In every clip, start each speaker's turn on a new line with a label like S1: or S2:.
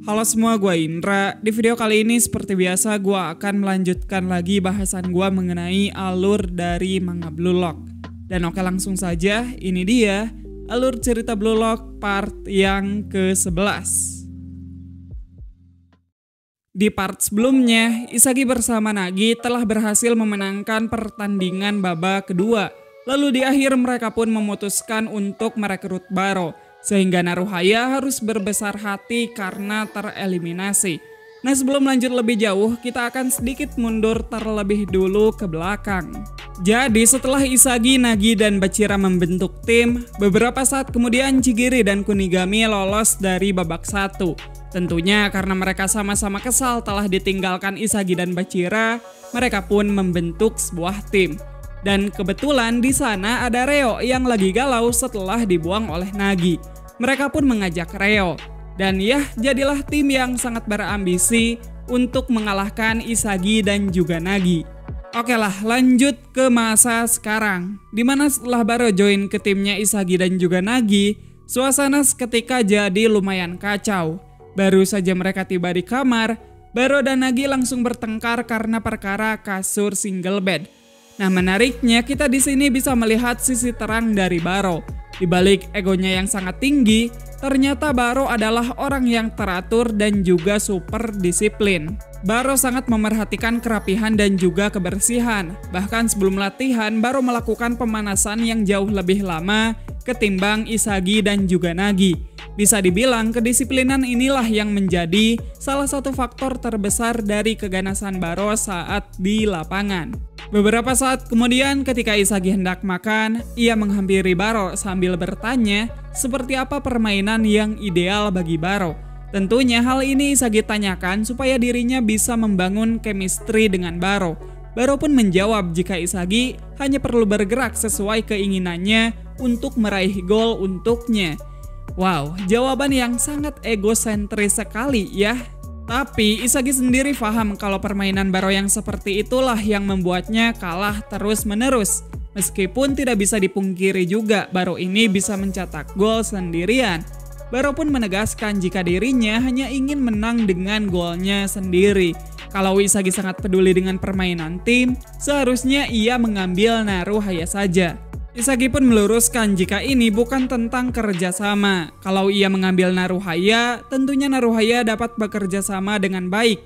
S1: Halo semua, gue Indra. Di video kali ini seperti biasa gue akan melanjutkan lagi bahasan gue mengenai alur dari manga Blue Lock. Dan oke, langsung saja, ini dia alur cerita Blue Lock part yang ke-11. Di part sebelumnya, Isagi bersama Nagi telah berhasil memenangkan pertandingan babak kedua. Lalu di akhir mereka pun memutuskan untuk merekrut Baro. Sehingga Naruhaya harus berbesar hati karena tereliminasi. Nah, sebelum lanjut lebih jauh, kita akan sedikit mundur terlebih dulu ke belakang. Jadi setelah Isagi, Nagi, dan Bachira membentuk tim, beberapa saat kemudian Chigiri dan Kunigami lolos dari babak 1. Tentunya karena mereka sama-sama kesal telah ditinggalkan Isagi dan Bachira, mereka pun membentuk sebuah tim. Dan kebetulan di sana ada Reo yang lagi galau setelah dibuang oleh Nagi. Mereka pun mengajak Reo. Dan ya, jadilah tim yang sangat berambisi untuk mengalahkan Isagi dan juga Nagi. Oke lah, lanjut ke masa sekarang. Dimana setelah Baro join ke timnya Isagi dan juga Nagi, suasana seketika jadi lumayan kacau. Baru saja mereka tiba di kamar, Baro dan Nagi langsung bertengkar karena perkara kasur single bed. Nah, menariknya kita di sini bisa melihat sisi terang dari Baro. Di balik egonya yang sangat tinggi, ternyata Baro adalah orang yang teratur dan juga super disiplin. Baro sangat memerhatikan kerapihan dan juga kebersihan. Bahkan sebelum latihan, Baro melakukan pemanasan yang jauh lebih lama ketimbang Isagi dan juga Nagi. Bisa dibilang kedisiplinan inilah yang menjadi salah satu faktor terbesar dari keganasan Baro saat di lapangan. Beberapa saat kemudian ketika Isagi hendak makan, ia menghampiri Baro sambil bertanya seperti apa permainan yang ideal bagi Baro. Tentunya hal ini Isagi tanyakan supaya dirinya bisa membangun chemistry dengan Baro. Baro pun menjawab jika Isagi hanya perlu bergerak sesuai keinginannya untuk meraih gol untuknya. Wow, jawaban yang sangat egosentris sekali ya. Tapi Isagi sendiri paham kalau permainan Baro yang seperti itulah yang membuatnya kalah terus-menerus. Meskipun tidak bisa dipungkiri juga Baro ini bisa mencetak gol sendirian. Baro pun menegaskan jika dirinya hanya ingin menang dengan golnya sendiri. Kalau Isagi sangat peduli dengan permainan tim, seharusnya ia mengambil Naruhaya saja. Isagi pun meluruskan jika ini bukan tentang kerjasama. Kalau ia mengambil Naruhaya, tentunya Naruhaya dapat bekerja sama dengan baik.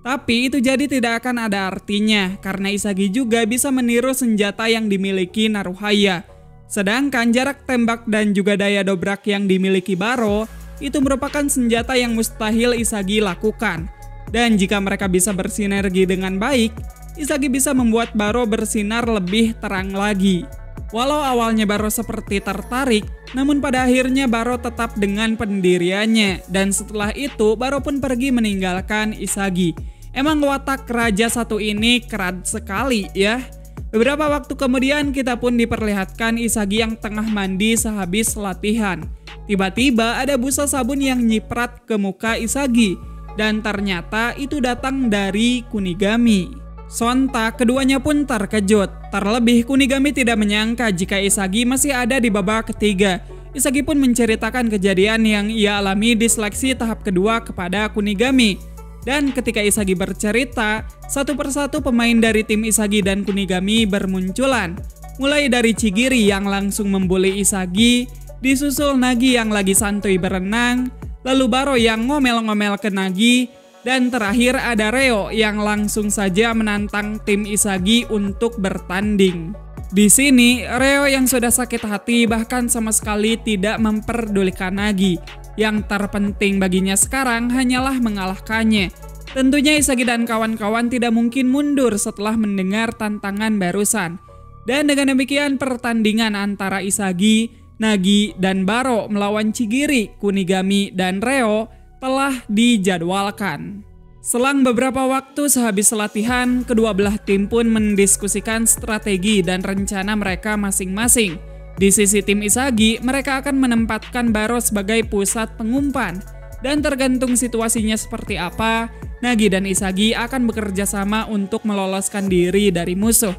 S1: Tapi itu jadi tidak akan ada artinya, karena Isagi juga bisa meniru senjata yang dimiliki Naruhaya. Sedangkan jarak tembak dan juga daya dobrak yang dimiliki Baro, itu merupakan senjata yang mustahil Isagi lakukan. Dan jika mereka bisa bersinergi dengan baik, Isagi bisa membuat Baro bersinar lebih terang lagi. Walau awalnya Baro seperti tertarik, namun pada akhirnya Baro tetap dengan pendiriannya. Dan setelah itu Baro pun pergi meninggalkan Isagi. Emang watak raja satu ini keras sekali ya. Beberapa waktu kemudian kita pun diperlihatkan Isagi yang tengah mandi sehabis latihan. Tiba-tiba ada busa sabun yang nyiprat ke muka Isagi. Dan ternyata itu datang dari Kunigami. Sontak keduanya pun terkejut. Terlebih Kunigami tidak menyangka jika Isagi masih ada di babak ketiga. Isagi pun menceritakan kejadian yang ia alami di seleksi tahap kedua kepada Kunigami. Dan ketika Isagi bercerita, satu persatu pemain dari tim Isagi dan Kunigami bermunculan. Mulai dari Chigiri yang langsung membuli Isagi, disusul Nagi yang lagi santuy berenang, lalu Baro yang ngomel-ngomel ke Nagi, dan terakhir ada Reo yang langsung saja menantang tim Isagi untuk bertanding. Di sini, Reo yang sudah sakit hati bahkan sama sekali tidak memperdulikan Nagi. Yang terpenting baginya sekarang hanyalah mengalahkannya. Tentunya Isagi dan kawan-kawan tidak mungkin mundur setelah mendengar tantangan barusan. Dan dengan demikian pertandingan antara Isagi, Nagi, dan Baro melawan Chigiri, Kunigami, dan Reo telah dijadwalkan. Selang beberapa waktu sehabis latihan, kedua belah tim pun mendiskusikan strategi dan rencana mereka masing-masing. Di sisi tim Isagi, mereka akan menempatkan Baro sebagai pusat pengumpan. Dan tergantung situasinya seperti apa, Nagi dan Isagi akan bekerja sama untuk meloloskan diri dari musuh.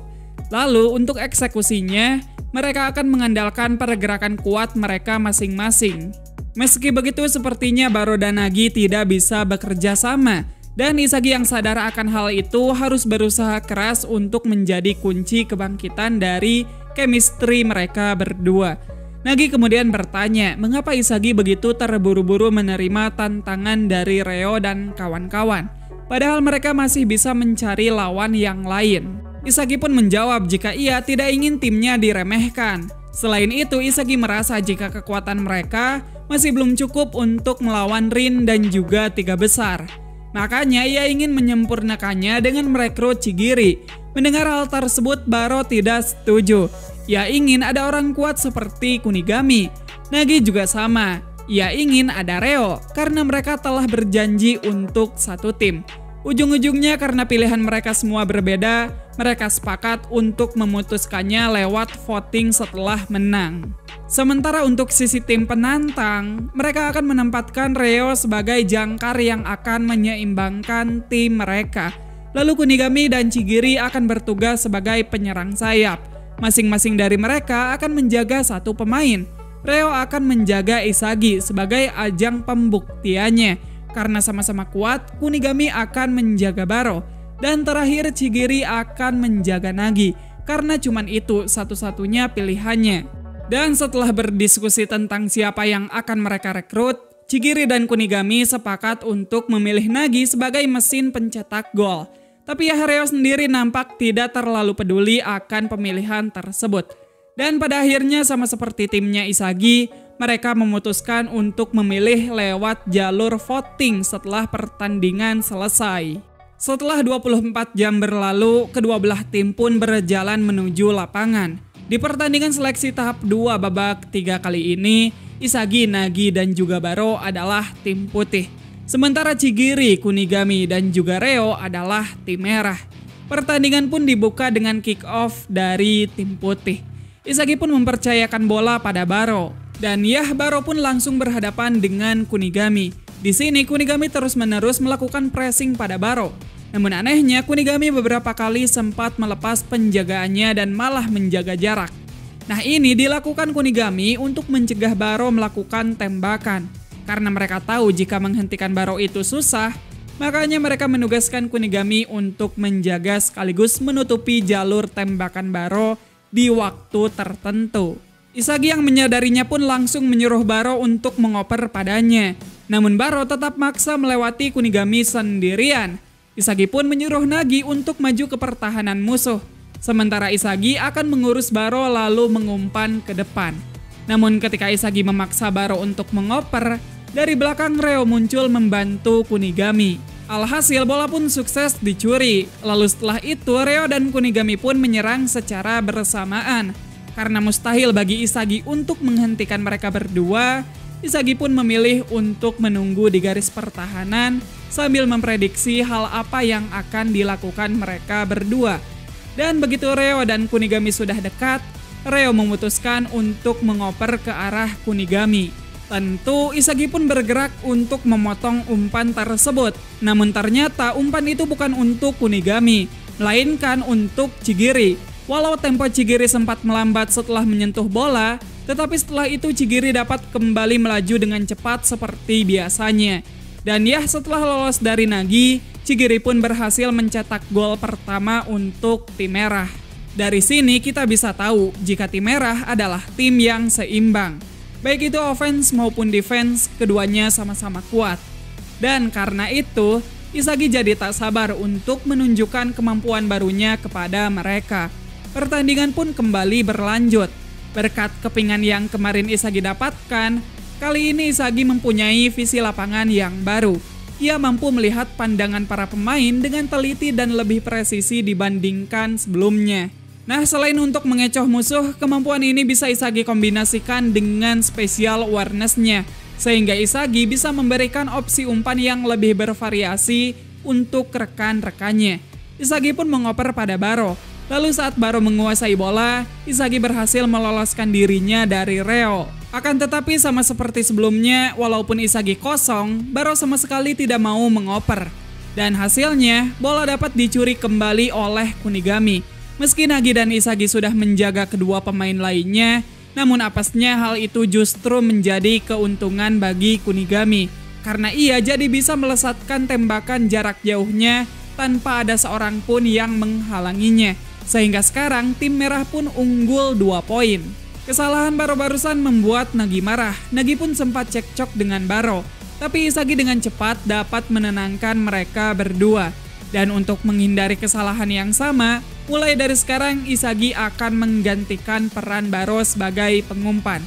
S1: Lalu untuk eksekusinya, mereka akan mengandalkan pergerakan kuat mereka masing-masing. Meski begitu, sepertinya Baro dan Nagi tidak bisa bekerja sama. Dan Isagi yang sadar akan hal itu harus berusaha keras untuk menjadi kunci kebangkitan dari chemistry mereka berdua. Nagi kemudian bertanya, mengapa Isagi begitu terburu-buru menerima tantangan dari Reo dan kawan-kawan, padahal mereka masih bisa mencari lawan yang lain. Isagi pun menjawab jika ia tidak ingin timnya diremehkan. Selain itu, Isagi merasa jika kekuatan mereka masih belum cukup untuk melawan Rin dan juga Tiga Besar. Makanya ia ingin menyempurnakannya dengan merekrut Chigiri. Mendengar hal tersebut, Baro tidak setuju. Ia ingin ada orang kuat seperti Kunigami. Nagi juga sama. Ia ingin ada Reo karena mereka telah berjanji untuk satu tim. Ujung-ujungnya karena pilihan mereka semua berbeda, mereka sepakat untuk memutuskannya lewat voting setelah menang. Sementara untuk sisi tim penantang, mereka akan menempatkan Reo sebagai jangkar yang akan menyeimbangkan tim mereka. Lalu Kunigami dan Chigiri akan bertugas sebagai penyerang sayap. Masing-masing dari mereka akan menjaga satu pemain. Reo akan menjaga Isagi sebagai ajang pembuktiannya. Karena sama-sama kuat, Kunigami akan menjaga Baro. Dan terakhir Chigiri akan menjaga Nagi. Karena cuman itu satu-satunya pilihannya. Dan setelah berdiskusi tentang siapa yang akan mereka rekrut, Chigiri dan Kunigami sepakat untuk memilih Nagi sebagai mesin pencetak gol. Tapi Reo sendiri nampak tidak terlalu peduli akan pemilihan tersebut. Dan pada akhirnya sama seperti timnya Isagi, mereka memutuskan untuk memilih lewat jalur voting setelah pertandingan selesai. Setelah 24 jam berlalu, kedua belah tim pun berjalan menuju lapangan. Di pertandingan seleksi tahap 2 babak 3 kali ini, Isagi, Nagi, dan juga Baro adalah tim putih. Sementara Chigiri, Kunigami, dan juga Reo adalah tim merah. Pertandingan pun dibuka dengan kick off dari tim putih. Isagi pun mempercayakan bola pada Baro. Dan Baro pun langsung berhadapan dengan Kunigami. Di sini Kunigami terus-menerus melakukan pressing pada Baro. Namun anehnya Kunigami beberapa kali sempat melepas penjagaannya dan malah menjaga jarak. Nah ini dilakukan Kunigami untuk mencegah Baro melakukan tembakan. Karena mereka tahu jika menghentikan Baro itu susah, makanya mereka menugaskan Kunigami untuk menjaga sekaligus menutupi jalur tembakan Baro di waktu tertentu. Isagi yang menyadarinya pun langsung menyuruh Baro untuk mengoper padanya. Namun Baro tetap maksa melewati Kunigami sendirian. Isagi pun menyuruh Nagi untuk maju ke pertahanan musuh. Sementara Isagi akan mengurus Baro lalu mengumpan ke depan. Namun ketika Isagi memaksa Baro untuk mengoper, dari belakang Reo muncul membantu Kunigami. Alhasil bola pun sukses dicuri. Lalu setelah itu Reo dan Kunigami pun menyerang secara bersamaan. Karena mustahil bagi Isagi untuk menghentikan mereka berdua, Isagi pun memilih untuk menunggu di garis pertahanan sambil memprediksi hal apa yang akan dilakukan mereka berdua. Dan begitu Reo dan Kunigami sudah dekat, Reo memutuskan untuk mengoper ke arah Kunigami. Tentu Isagi pun bergerak untuk memotong umpan tersebut. Namun ternyata umpan itu bukan untuk Kunigami, melainkan untuk Chigiri. Walau tempo Chigiri sempat melambat setelah menyentuh bola, tetapi setelah itu Chigiri dapat kembali melaju dengan cepat seperti biasanya. Dan setelah lolos dari Nagi, Chigiri pun berhasil mencetak gol pertama untuk tim merah. Dari sini kita bisa tahu jika tim merah adalah tim yang seimbang. Baik itu offense maupun defense, keduanya sama-sama kuat. Dan karena itu, Isagi jadi tak sabar untuk menunjukkan kemampuan barunya kepada mereka. Pertandingan pun kembali berlanjut. Berkat kepingan yang kemarin Isagi dapatkan, kali ini Isagi mempunyai visi lapangan yang baru. Ia mampu melihat pandangan para pemain dengan teliti dan lebih presisi dibandingkan sebelumnya. Nah, selain untuk mengecoh musuh, kemampuan ini bisa Isagi kombinasikan dengan special awareness-nya. Sehingga Isagi bisa memberikan opsi umpan yang lebih bervariasi untuk rekan-rekannya. Isagi pun mengoper pada Baro. Lalu saat Baro menguasai bola, Isagi berhasil meloloskan dirinya dari Reo. Akan tetapi sama seperti sebelumnya, walaupun Isagi kosong, Baro sama sekali tidak mau mengoper. Dan hasilnya, bola dapat dicuri kembali oleh Kunigami. Meski Nagi dan Isagi sudah menjaga kedua pemain lainnya, Namun apesnya hal itu justru menjadi keuntungan bagi Kunigami, karena ia jadi bisa melesatkan tembakan jarak jauhnya tanpa ada seorang pun yang menghalanginya. Sehingga sekarang tim merah pun unggul 2 poin. Kesalahan Baro barusan membuat Nagi marah. Nagi pun sempat cekcok dengan Baro, tapi Isagi dengan cepat dapat menenangkan mereka berdua. Dan untuk menghindari kesalahan yang sama, mulai dari sekarang Isagi akan menggantikan peran Baro sebagai pengumpan.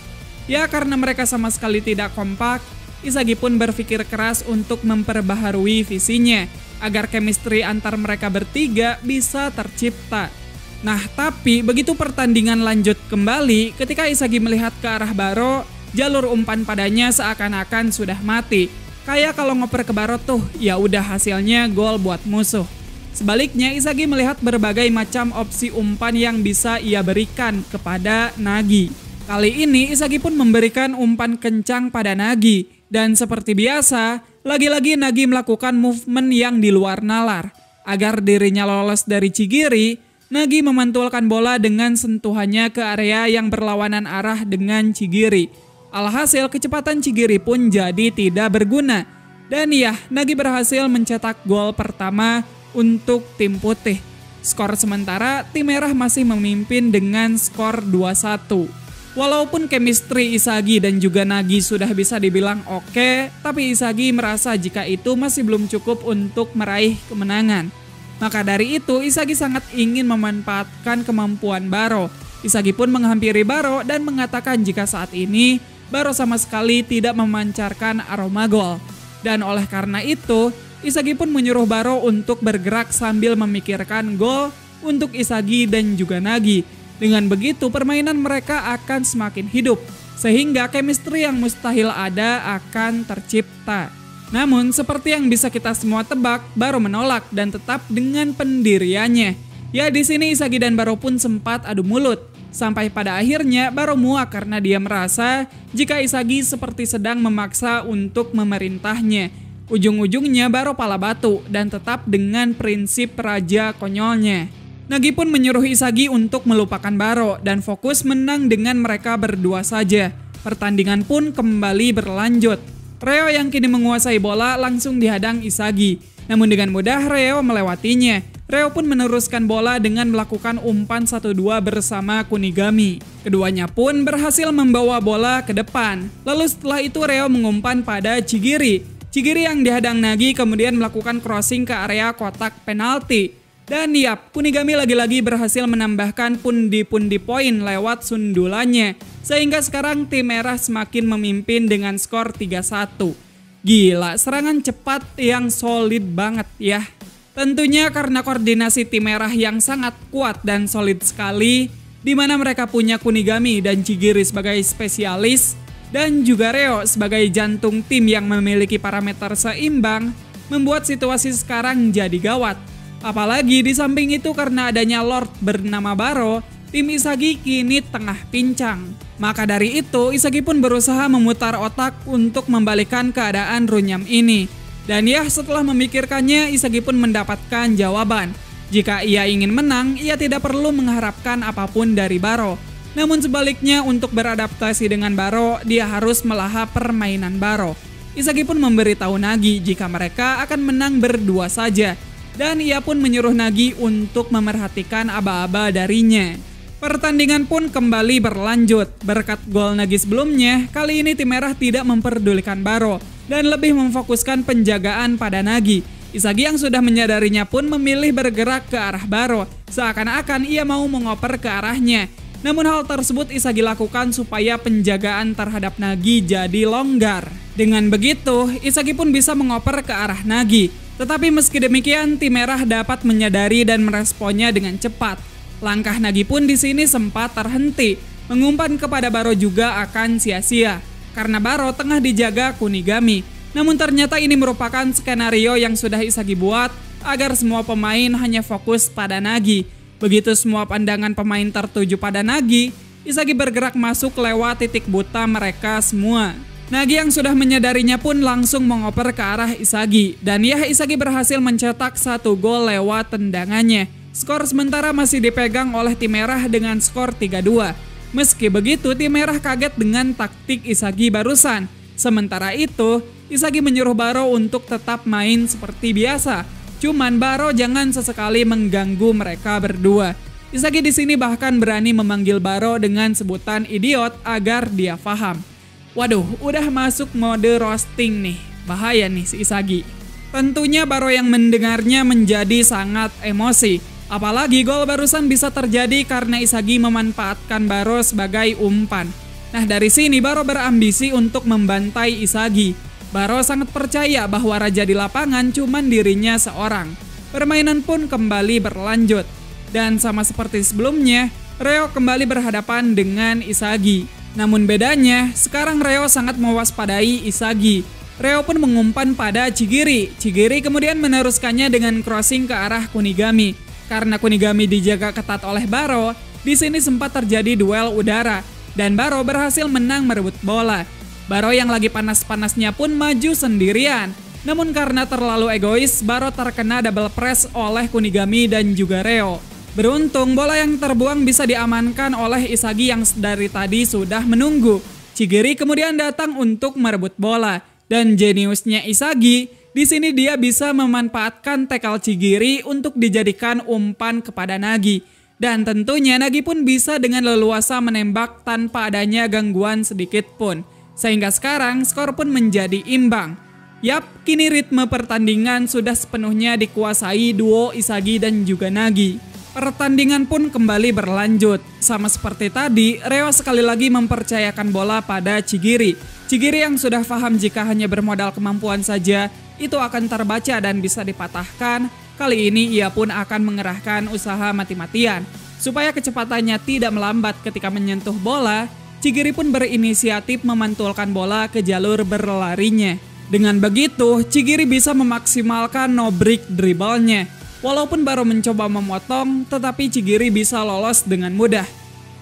S1: Ya, karena mereka sama sekali tidak kompak, Isagi pun berpikir keras untuk memperbaharui visinya agar chemistry antar mereka bertiga bisa tercipta. Nah, tapi begitu pertandingan lanjut kembali, ketika Isagi melihat ke arah Baro, jalur umpan padanya seakan-akan sudah mati. Kayak kalau ngoper ke Baro tuh, ya udah hasilnya gol buat musuh. Sebaliknya, Isagi melihat berbagai macam opsi umpan yang bisa ia berikan kepada Nagi. Kali ini Isagi pun memberikan umpan kencang pada Nagi. Dan seperti biasa, lagi-lagi Nagi melakukan movement yang di luar nalar. Agar dirinya lolos dari Chigiri, Nagi memantulkan bola dengan sentuhannya ke area yang berlawanan arah dengan Chigiri. Alhasil kecepatan Chigiri pun jadi tidak berguna. Dan ya, Nagi berhasil mencetak gol pertama untuk tim putih. Skor sementara, tim merah masih memimpin dengan skor 2-1. Walaupun chemistry Isagi dan juga Nagi sudah bisa dibilang oke, tapi Isagi merasa jika itu masih belum cukup untuk meraih kemenangan. Maka dari itu, Isagi sangat ingin memanfaatkan kemampuan Baro. Isagi pun menghampiri Baro dan mengatakan jika saat ini Baro sama sekali tidak memancarkan aroma gol. Dan oleh karena itu, Isagi pun menyuruh Baro untuk bergerak sambil memikirkan gol untuk Isagi dan juga Nagi. Dengan begitu, permainan mereka akan semakin hidup, sehingga chemistry yang mustahil ada akan tercipta. Namun, seperti yang bisa kita semua tebak, Baro menolak dan tetap dengan pendiriannya. Ya, di sini Isagi dan Baro pun sempat adu mulut. Sampai pada akhirnya Baro muak karena dia merasa jika Isagi seperti sedang memaksa untuk memerintahnya. Ujung-ujungnya Baro pala batu dan tetap dengan prinsip raja konyolnya. Nagi pun menyuruh Isagi untuk melupakan Baro dan fokus menang dengan mereka berdua saja. Pertandingan pun kembali berlanjut. Reo yang kini menguasai bola langsung dihadang Isagi. Namun dengan mudah Reo melewatinya. Reo pun meneruskan bola dengan melakukan umpan 1-2 bersama Kunigami. Keduanya pun berhasil membawa bola ke depan. Lalu setelah itu Reo mengumpan pada Chigiri. Chigiri yang dihadang Nagi kemudian melakukan crossing ke area kotak penalti. Dan yap, Kunigami lagi-lagi berhasil menambahkan pundi-pundi poin lewat sundulannya. Sehingga sekarang tim merah semakin memimpin dengan skor 3-1. Gila, serangan cepat yang solid banget ya. Tentunya karena koordinasi tim merah yang sangat kuat dan solid sekali, di mana mereka punya Kunigami dan Chigiri sebagai spesialis, dan juga Reo sebagai jantung tim yang memiliki parameter seimbang, membuat situasi sekarang jadi gawat. Apalagi di samping itu karena adanya Lord bernama Baro, tim Isagi kini tengah pincang. Maka dari itu, Isagi pun berusaha memutar otak untuk membalikan keadaan runyam ini. Dan ya, setelah memikirkannya, Isagi pun mendapatkan jawaban. Jika ia ingin menang, ia tidak perlu mengharapkan apapun dari Baro. Namun sebaliknya, untuk beradaptasi dengan Baro, dia harus melahap permainan Baro. Isagi pun memberitahu Nagi jika mereka akan menang berdua saja. Dan ia pun menyuruh Nagi untuk memerhatikan aba-aba darinya. Pertandingan pun kembali berlanjut. Berkat gol Nagi sebelumnya, kali ini tim merah tidak memperdulikan Baro dan lebih memfokuskan penjagaan pada Nagi. Isagi yang sudah menyadarinya pun memilih bergerak ke arah Baro, seakan-akan ia mau mengoper ke arahnya. Namun hal tersebut Isagi lakukan supaya penjagaan terhadap Nagi jadi longgar. Dengan begitu, Isagi pun bisa mengoper ke arah Nagi. Tetapi meski demikian, tim merah dapat menyadari dan meresponnya dengan cepat. Langkah Nagi pun di sini sempat terhenti. Mengumpan kepada Baro juga akan sia-sia, karena Baro tengah dijaga Kunigami. Namun ternyata ini merupakan skenario yang sudah Isagi buat agar semua pemain hanya fokus pada Nagi. Begitu semua pandangan pemain tertuju pada Nagi, Isagi bergerak masuk lewat titik buta mereka semua. Nagi yang sudah menyadarinya pun langsung mengoper ke arah Isagi. Dan ya, Isagi berhasil mencetak 1 gol lewat tendangannya. Skor sementara masih dipegang oleh tim merah dengan skor 3-2. Meski begitu, tim merah kaget dengan taktik Isagi barusan. Sementara itu, Isagi menyuruh Baro untuk tetap main seperti biasa. Cuman Baro jangan sesekali mengganggu mereka berdua. Isagi di sini bahkan berani memanggil Baro dengan sebutan idiot agar dia paham. Waduh, udah masuk mode roasting nih. Bahaya nih si Isagi. Tentunya Baro yang mendengarnya menjadi sangat emosi. Apalagi gol barusan bisa terjadi karena Isagi memanfaatkan Baro sebagai umpan. Nah, dari sini Baro berambisi untuk membantai Isagi. Baro sangat percaya bahwa raja di lapangan cuman dirinya seorang. Permainan pun kembali berlanjut. Dan sama seperti sebelumnya, Reo kembali berhadapan dengan Isagi. Namun bedanya, sekarang Reo sangat mewaspadai Isagi. Reo pun mengumpan pada Chigiri. Chigiri kemudian meneruskannya dengan crossing ke arah Kunigami. Karena Kunigami dijaga ketat oleh Baro, di sini sempat terjadi duel udara. Dan Baro berhasil menang merebut bola. Baro yang lagi panas-panasnya pun maju sendirian. Namun karena terlalu egois, Baro terkena double press oleh Kunigami dan juga Reo. Beruntung bola yang terbuang bisa diamankan oleh Isagi yang dari tadi sudah menunggu. Chigiri kemudian datang untuk merebut bola. Dan jeniusnya Isagi, di sini dia bisa memanfaatkan tackle Chigiri untuk dijadikan umpan kepada Nagi. Dan tentunya Nagi pun bisa dengan leluasa menembak tanpa adanya gangguan sedikit pun. Sehingga sekarang skor pun menjadi imbang. Yap, kini ritme pertandingan sudah sepenuhnya dikuasai duo Isagi dan juga Nagi. Pertandingan pun kembali berlanjut. Sama seperti tadi, Reo sekali lagi mempercayakan bola pada Chigiri. Chigiri yang sudah paham jika hanya bermodal kemampuan saja, itu akan terbaca dan bisa dipatahkan. Kali ini ia pun akan mengerahkan usaha mati-matian. Supaya kecepatannya tidak melambat ketika menyentuh bola, Chigiri pun berinisiatif memantulkan bola ke jalur berlarinya. Dengan begitu, Chigiri bisa memaksimalkan no-break dribble-nya. Walaupun baru mencoba memotong, tetapi Chigiri bisa lolos dengan mudah.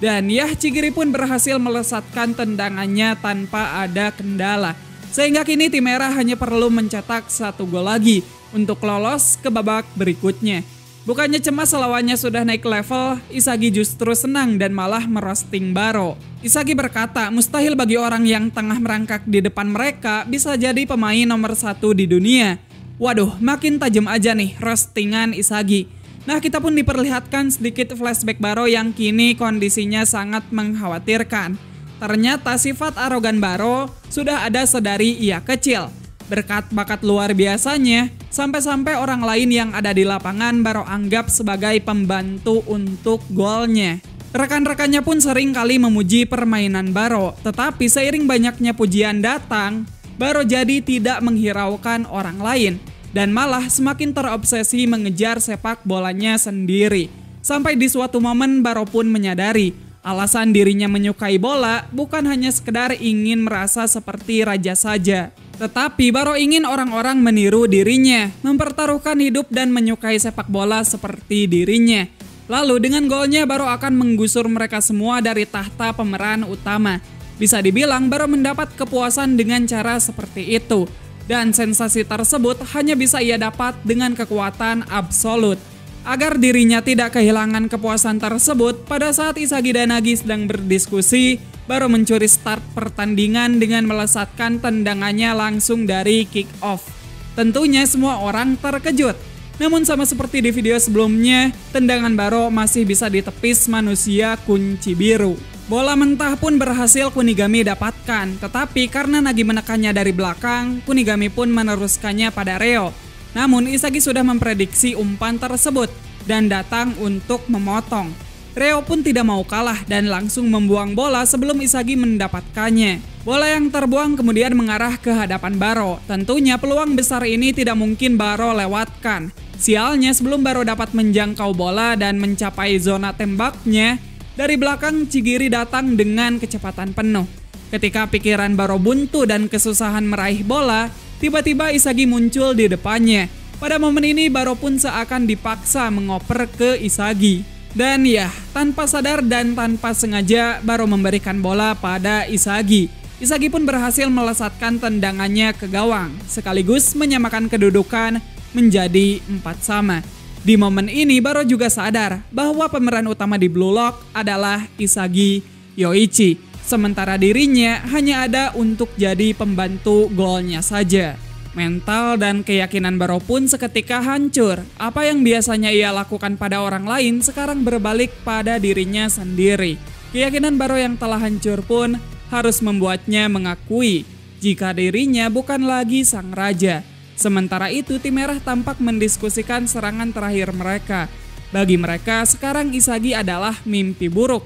S1: Dan ya, Chigiri pun berhasil melesatkan tendangannya tanpa ada kendala. Sehingga kini tim merah hanya perlu mencetak 1 gol lagi untuk lolos ke babak berikutnya. Bukannya cemas lawannya sudah naik level, Isagi justru senang dan malah merosting Baro. Isagi berkata, mustahil bagi orang yang tengah merangkak di depan mereka bisa jadi pemain nomor 1 di dunia. Waduh, makin tajam aja nih roastingan Isagi. Nah, kita pun diperlihatkan sedikit flashback Baro yang kini kondisinya sangat mengkhawatirkan. Ternyata sifat arogan Baro sudah ada sedari ia kecil. Berkat bakat luar biasanya, sampai-sampai orang lain yang ada di lapangan Baro anggap sebagai pembantu untuk golnya. Rekan-rekannya pun sering kali memuji permainan Baro, tetapi seiring banyaknya pujian datang, Baro jadi tidak menghiraukan orang lain dan malah semakin terobsesi mengejar sepak bolanya sendiri. Sampai di suatu momen Baro pun menyadari alasan dirinya menyukai bola bukan hanya sekedar ingin merasa seperti raja saja. Tetapi Baro ingin orang-orang meniru dirinya, mempertaruhkan hidup dan menyukai sepak bola seperti dirinya. Lalu dengan golnya Baro akan menggusur mereka semua dari tahta pemeran utama. Bisa dibilang Baro mendapat kepuasan dengan cara seperti itu. Dan sensasi tersebut hanya bisa ia dapat dengan kekuatan absolut. Agar dirinya tidak kehilangan kepuasan tersebut, pada saat Isagi dan Nagi sedang berdiskusi, Baro mencuri start pertandingan dengan melesatkan tendangannya langsung dari kick off. Tentunya semua orang terkejut. Namun sama seperti di video sebelumnya, tendangan Baro masih bisa ditepis manusia kunci biru. Bola mentah pun berhasil Kunigami dapatkan, tetapi karena Nagi menekannya dari belakang, Kunigami pun meneruskannya pada Reo. Namun Isagi sudah memprediksi umpan tersebut dan datang untuk memotong. Reo pun tidak mau kalah dan langsung membuang bola sebelum Isagi mendapatkannya. Bola yang terbuang kemudian mengarah ke hadapan Baro. Tentunya peluang besar ini tidak mungkin Baro lewatkan. Sialnya sebelum Baro dapat menjangkau bola dan mencapai zona tembaknya, dari belakang Chigiri datang dengan kecepatan penuh. Ketika pikiran Baro buntu dan kesusahan meraih bola, tiba-tiba Isagi muncul di depannya. Pada momen ini Baro pun seakan dipaksa mengoper ke Isagi. Dan ya, tanpa sadar dan tanpa sengaja Baro memberikan bola pada Isagi. Isagi pun berhasil melesatkan tendangannya ke gawang, sekaligus menyamakan kedudukan menjadi 4-4. Di momen ini Baro juga sadar bahwa pemeran utama di Blue Lock adalah Isagi Yoichi. Sementara dirinya hanya ada untuk jadi pembantu golnya saja. Mental dan keyakinan Baro pun seketika hancur. Apa yang biasanya ia lakukan pada orang lain sekarang berbalik pada dirinya sendiri. Keyakinan Baro yang telah hancur pun harus membuatnya mengakui jika dirinya bukan lagi sang raja. Sementara itu tim merah tampak mendiskusikan serangan terakhir mereka. Bagi mereka sekarang Isagi adalah mimpi buruk.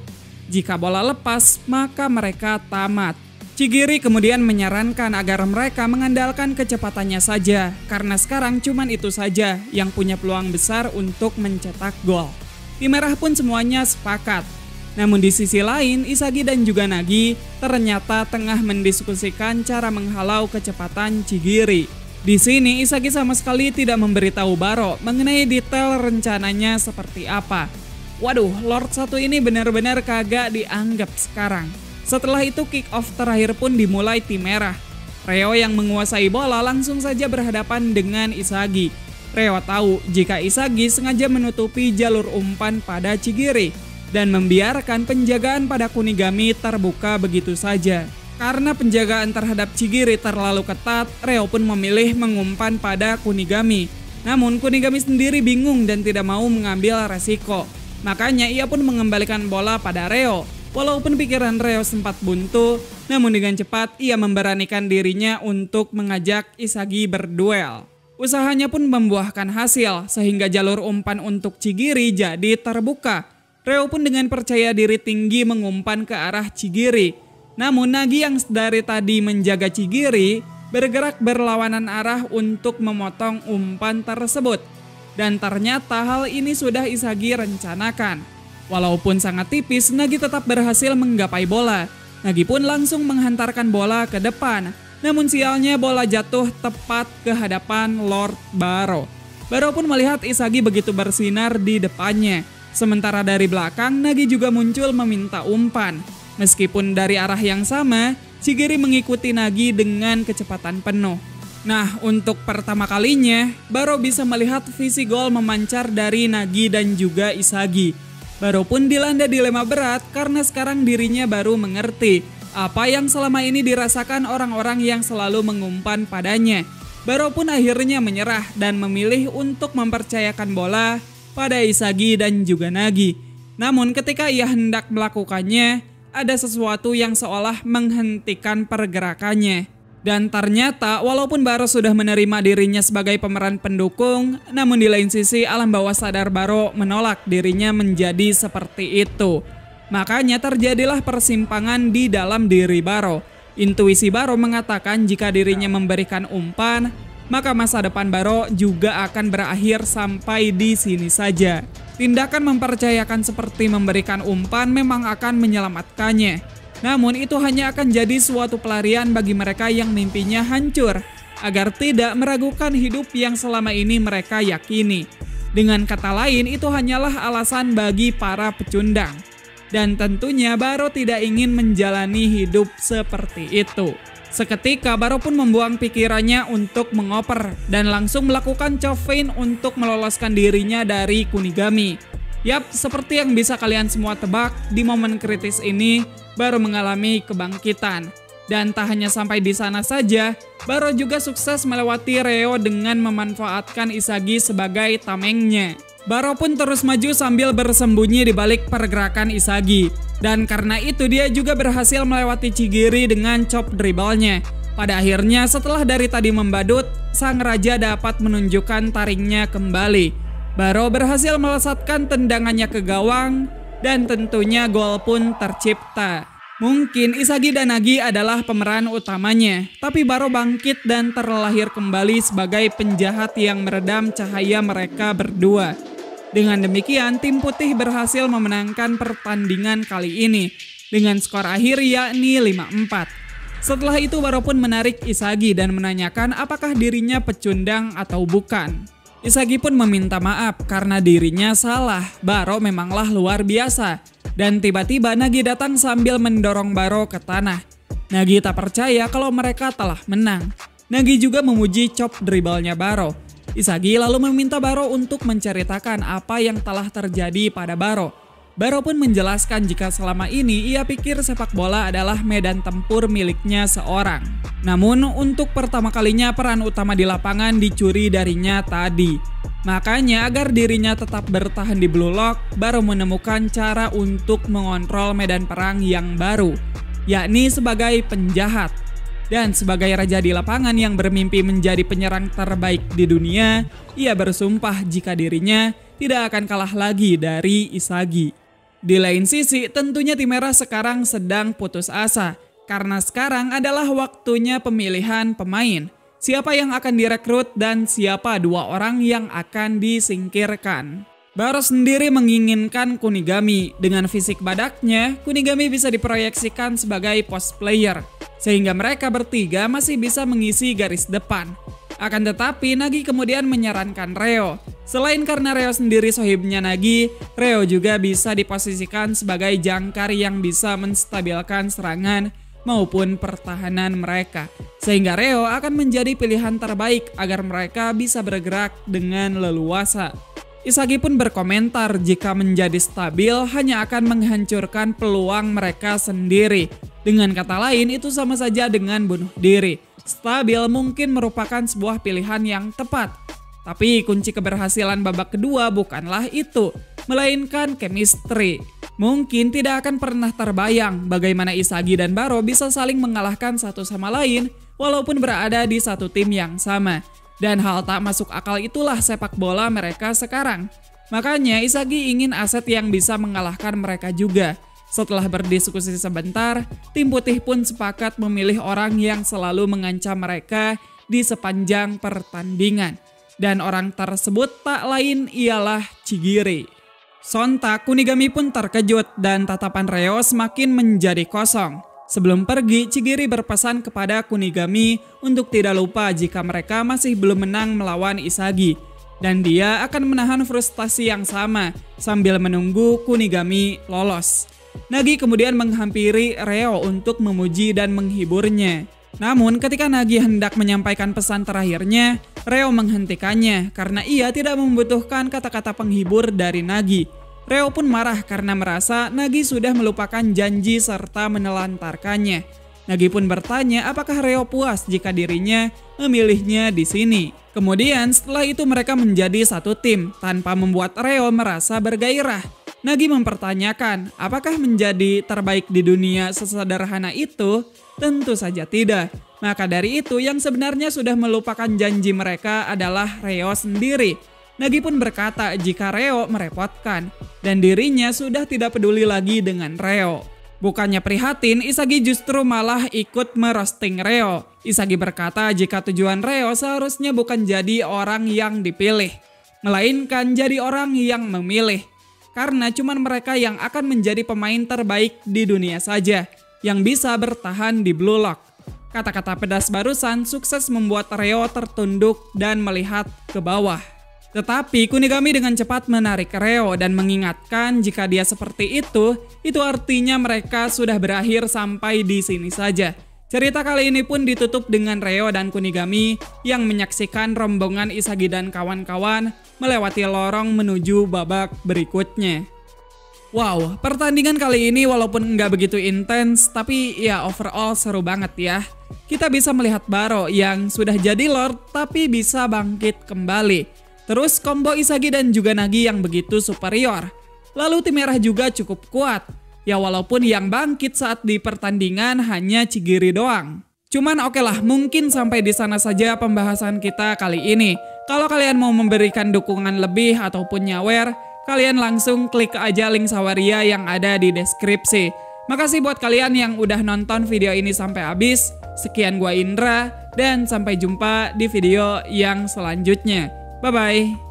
S1: Jika bola lepas, maka mereka tamat. Chigiri kemudian menyarankan agar mereka mengandalkan kecepatannya saja, karena sekarang cuman itu saja yang punya peluang besar untuk mencetak gol. Tim merah pun semuanya sepakat. Namun di sisi lain, Isagi dan juga Nagi ternyata tengah mendiskusikan cara menghalau kecepatan Chigiri. Di sini Isagi sama sekali tidak memberitahu Baro mengenai detail rencananya seperti apa. Waduh, Lord 1 ini benar-benar kagak dianggap sekarang. Setelah itu kick off terakhir pun dimulai tim merah. Reo yang menguasai bola langsung saja berhadapan dengan Isagi. Reo tahu jika Isagi sengaja menutupi jalur umpan pada Chigiri dan membiarkan penjagaan pada Kunigami terbuka begitu saja. Karena penjagaan terhadap Chigiri terlalu ketat, Reo pun memilih mengumpan pada Kunigami. Namun Kunigami sendiri bingung dan tidak mau mengambil resiko. Makanya ia pun mengembalikan bola pada Reo. Walaupun pikiran Reo sempat buntu, namun dengan cepat ia memberanikan dirinya untuk mengajak Isagi berduel. Usahanya pun membuahkan hasil, sehingga jalur umpan untuk Chigiri jadi terbuka. Reo pun dengan percaya diri tinggi mengumpan ke arah Chigiri. Namun Nagi yang dari tadi menjaga Chigiri bergerak berlawanan arah untuk memotong umpan tersebut. Dan ternyata hal ini sudah Isagi rencanakan. Walaupun sangat tipis, Nagi tetap berhasil menggapai bola. Nagi pun langsung menghantarkan bola ke depan. Namun sialnya bola jatuh tepat ke hadapan Lord Baro. Baro pun melihat Isagi begitu bersinar di depannya. Sementara dari belakang, Nagi juga muncul meminta umpan. Meskipun dari arah yang sama, Chigiri mengikuti Nagi dengan kecepatan penuh. Nah, untuk pertama kalinya, Baro bisa melihat visi gol memancar dari Nagi dan juga Isagi. Baro pun dilanda dilema berat karena sekarang dirinya baru mengerti apa yang selama ini dirasakan orang-orang yang selalu mengumpan padanya. Baro pun akhirnya menyerah dan memilih untuk mempercayakan bola pada Isagi dan juga Nagi. Namun ketika ia hendak melakukannya, ada sesuatu yang seolah menghentikan pergerakannya. Dan ternyata walaupun Baro sudah menerima dirinya sebagai pemeran pendukung, namun di lain sisi alam bawah sadar Baro menolak dirinya menjadi seperti itu. Makanya terjadilah persimpangan di dalam diri Baro. Intuisi Baro mengatakan jika dirinya memberikan umpan, maka masa depan Baro juga akan berakhir sampai di sini saja. Tindakan mempercayakan seperti memberikan umpan memang akan menyelamatkannya. Namun itu hanya akan jadi suatu pelarian bagi mereka yang mimpinya hancur, agar tidak meragukan hidup yang selama ini mereka yakini. Dengan kata lain, itu hanyalah alasan bagi para pecundang. Dan tentunya Baro tidak ingin menjalani hidup seperti itu. Seketika Baro pun membuang pikirannya untuk mengoper dan langsung melakukan chop feint untuk meloloskan dirinya dari Kunigami. Yap, seperti yang bisa kalian semua tebak, di momen kritis ini Baro mengalami kebangkitan. Dan tak hanya sampai di sana saja, Baro juga sukses melewati Reo dengan memanfaatkan Isagi sebagai tamengnya. Baro pun terus maju sambil bersembunyi di balik pergerakan Isagi. Dan karena itu dia juga berhasil melewati Chigiri dengan chop dribblenya. Pada akhirnya setelah dari tadi membadut, sang raja dapat menunjukkan taringnya kembali. Baro berhasil melesatkan tendangannya ke gawang dan tentunya gol pun tercipta. Mungkin Isagi dan Nagi adalah pemeran utamanya, tapi Baro bangkit dan terlahir kembali sebagai penjahat yang meredam cahaya mereka berdua. Dengan demikian, tim putih berhasil memenangkan pertandingan kali ini dengan skor akhir yakni 5-4. Setelah itu Baro pun menarik Isagi dan menanyakan apakah dirinya pecundang atau bukan. Isagi pun meminta maaf karena dirinya salah. Baro memanglah luar biasa. Dan tiba-tiba Nagi datang sambil mendorong Baro ke tanah. Nagi tak percaya kalau mereka telah menang. Nagi juga memuji chop dribblenya Baro. Isagi lalu meminta Baro untuk menceritakan apa yang telah terjadi pada Baro. Baro pun menjelaskan jika selama ini ia pikir sepak bola adalah medan tempur miliknya seorang. Namun untuk pertama kalinya peran utama di lapangan dicuri darinya tadi. Makanya agar dirinya tetap bertahan di Blue Lock, Baro menemukan cara untuk mengontrol medan perang yang baru, yakni sebagai penjahat. Dan sebagai raja di lapangan yang bermimpi menjadi penyerang terbaik di dunia, ia bersumpah jika dirinya tidak akan kalah lagi dari Isagi. Di lain sisi, tentunya tim merah sekarang sedang putus asa, karena sekarang adalah waktunya pemilihan pemain. Siapa yang akan direkrut dan siapa 2 orang yang akan disingkirkan. Baro sendiri menginginkan Kunigami. Dengan fisik badaknya, Kunigami bisa diproyeksikan sebagai post player, sehingga mereka bertiga masih bisa mengisi garis depan. Akan tetapi Nagi kemudian menyarankan Reo. Selain karena Reo sendiri sohibnya Nagi, Reo juga bisa diposisikan sebagai jangkar yang bisa menstabilkan serangan maupun pertahanan mereka. Sehingga Reo akan menjadi pilihan terbaik agar mereka bisa bergerak dengan leluasa. Isagi pun berkomentar jika menjadi stabil hanya akan menghancurkan peluang mereka sendiri. Dengan kata lain itu sama saja dengan bunuh diri. Stabil mungkin merupakan sebuah pilihan yang tepat. Tapi kunci keberhasilan babak kedua bukanlah itu, melainkan chemistry. Mungkin tidak akan pernah terbayang bagaimana Isagi dan Baro bisa saling mengalahkan satu sama lain walaupun berada di satu tim yang sama. Dan hal tak masuk akal itulah sepak bola mereka sekarang. Makanya Isagi ingin aset yang bisa mengalahkan mereka juga. Setelah berdiskusi sebentar, tim putih pun sepakat memilih orang yang selalu mengancam mereka di sepanjang pertandingan. Dan orang tersebut tak lain ialah Chigiri. Sontak Kunigami pun terkejut dan tatapan Reo semakin menjadi kosong. Sebelum pergi, Chigiri berpesan kepada Kunigami untuk tidak lupa jika mereka masih belum menang melawan Isagi. Dan dia akan menahan frustasi yang sama sambil menunggu Kunigami lolos. Nagi kemudian menghampiri Reo untuk memuji dan menghiburnya. Namun ketika Nagi hendak menyampaikan pesan terakhirnya, Reo menghentikannya karena ia tidak membutuhkan kata-kata penghibur dari Nagi. Reo pun marah karena merasa Nagi sudah melupakan janji serta menelantarkannya. Nagi pun bertanya apakah Reo puas jika dirinya memilihnya di sini. Kemudian setelah itu mereka menjadi satu tim tanpa membuat Reo merasa bergairah. Nagi mempertanyakan apakah menjadi terbaik di dunia sesederhana itu? Tentu saja tidak. Maka dari itu yang sebenarnya sudah melupakan janji mereka adalah Reo sendiri. Nagi pun berkata jika Reo merepotkan dan dirinya sudah tidak peduli lagi dengan Reo. Bukannya prihatin, Isagi justru malah ikut merosting Reo. Isagi berkata jika tujuan Reo seharusnya bukan jadi orang yang dipilih, melainkan jadi orang yang memilih. Karena cuman mereka yang akan menjadi pemain terbaik di dunia saja yang bisa bertahan di Blue Lock. Kata-kata pedas barusan sukses membuat Reo tertunduk dan melihat ke bawah. Tetapi Kunigami dengan cepat menarik Reo dan mengingatkan jika dia seperti itu artinya mereka sudah berakhir sampai di sini saja. Cerita kali ini pun ditutup dengan Reo dan Kunigami yang menyaksikan rombongan Isagi dan kawan-kawan melewati lorong menuju babak berikutnya. Wow, pertandingan kali ini walaupun nggak begitu intens, tapi ya overall seru banget ya. Kita bisa melihat Baro yang sudah jadi Lord tapi bisa bangkit kembali. Terus combo Isagi dan juga Nagi yang begitu superior. Lalu tim merah juga cukup kuat. Ya walaupun yang bangkit saat di pertandingan hanya Chigiri doang. Cuman oke lah, mungkin sampai di sana saja pembahasan kita kali ini. Kalau kalian mau memberikan dukungan lebih ataupun nyawer, kalian langsung klik aja link Saweria yang ada di deskripsi. Makasih buat kalian yang udah nonton video ini sampai habis. Sekian gua Indra dan sampai jumpa di video yang selanjutnya. Bye-bye.